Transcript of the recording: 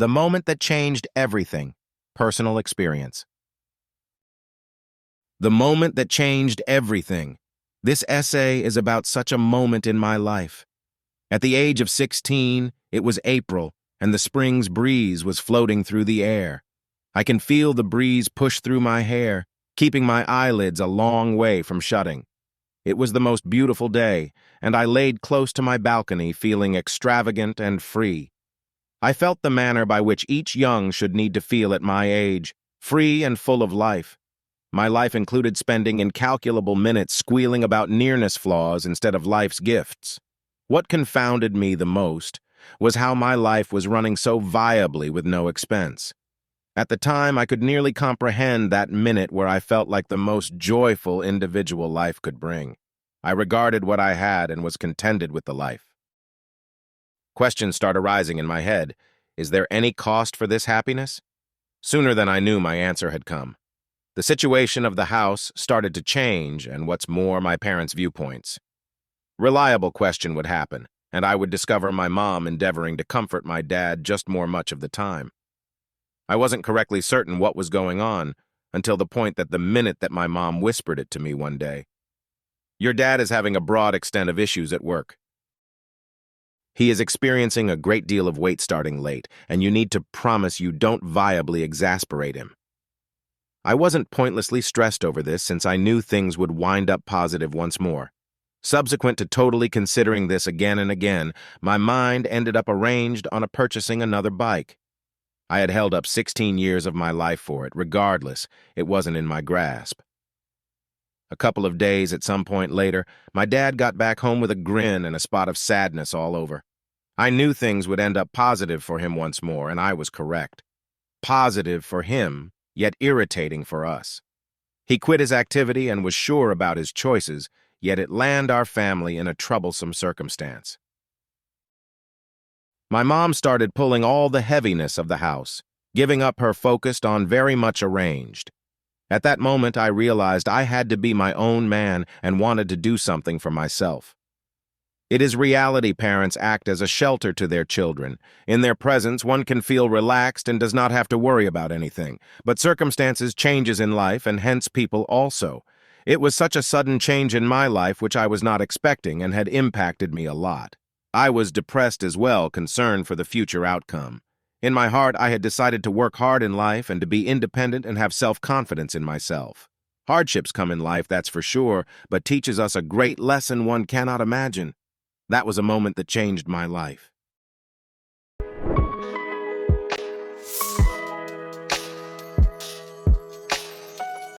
The moment that changed everything. Personal experience. The moment that changed everything. This essay is about such a moment in my life. At the age of 16, it was April, and the spring's breeze was floating through the air. I can feel the breeze push through my hair, keeping my eyelids a long way from shutting. It was the most beautiful day, and I laid close to my balcony feeling extravagant and free. I felt the manner by which each young should need to feel at my age, free and full of life. My life included spending incalculable minutes squealing about nearness flaws instead of life's gifts. What confounded me the most was how my life was running so viably with no expense. At the time, I could nearly comprehend that minute where I felt like the most joyful individual life could bring. I regarded what I had and was contented with the life. Questions start arising in my head. Is there any cost for this happiness? Sooner than I knew, my answer had come. The situation of the house started to change, and what's more, my parents' viewpoints. Reliable question would happen, and I would discover my mom endeavoring to comfort my dad just more much of the time. I wasn't correctly certain what was going on until the point that the minute that my mom whispered it to me one day. Your dad is having a broad extent of issues at work. He is experiencing a great deal of weight starting late, and you need to promise you don't viably exasperate him. I wasn't pointlessly stressed over this since I knew things would wind up positive once more. Subsequent to totally considering this again and again, my mind ended up arranged on purchasing another bike. I had held up 16 years of my life for it. Regardless, it wasn't in my grasp. A couple of days at some point later, my dad got back home with a grin and a spot of sadness all over. I knew things would end up positive for him once more, and I was correct. Positive for him, yet irritating for us. He quit his activity and was sure about his choices, yet it landed our family in a troublesome circumstance. My mom started pulling all the heaviness of the house, giving up her focus on very much arranged. At that moment, I realized I had to be my own man and wanted to do something for myself. It is reality parents act as a shelter to their children. In their presence, one can feel relaxed and does not have to worry about anything. But circumstances changes in life, and hence people also. It was such a sudden change in my life which I was not expecting and had impacted me a lot. I was depressed as well, concerned for the future outcome. In my heart, I had decided to work hard in life and to be independent and have self-confidence in myself. Hardships come in life, that's for sure, but teaches us a great lesson one cannot imagine. That was a moment that changed my life.